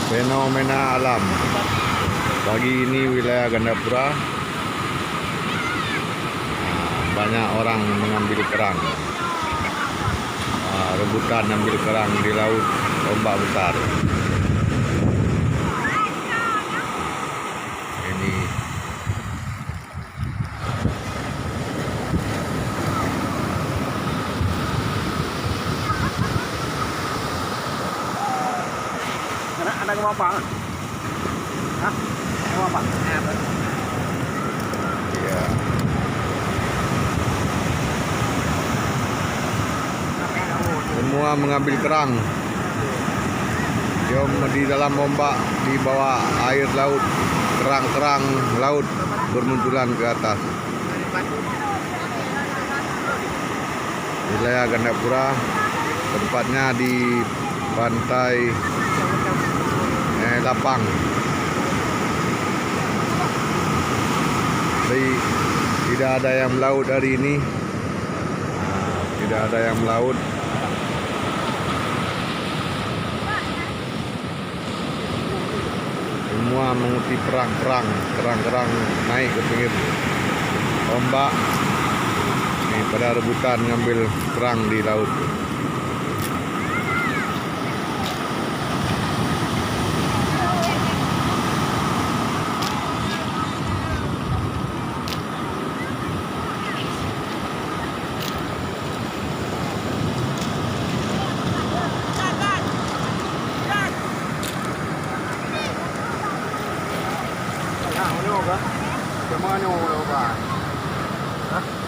fenomena alam. Pagi ini wilayah Gandapura banyak orang mengambil kerang, rebutan ambil kerang di laut ombak besar. Ini ada kemampuan? Hah? Kemampuan? ya, semua mengambil kerang. Jom di dalam ombak, di bawah air laut, kerang-kerang laut bermunculan ke atas. Wilayah Gandapura, tempatnya di pantai Lapang. Jadi tidak ada yang melaut hari ini. Tidak ada yang melaut. Semua mengikuti perang-perang, kerang-kerang naik ke pinggir ombak. Ini pada rebutan ngambil kerang di laut. Ano ba? Sa mga ano ba? Ha?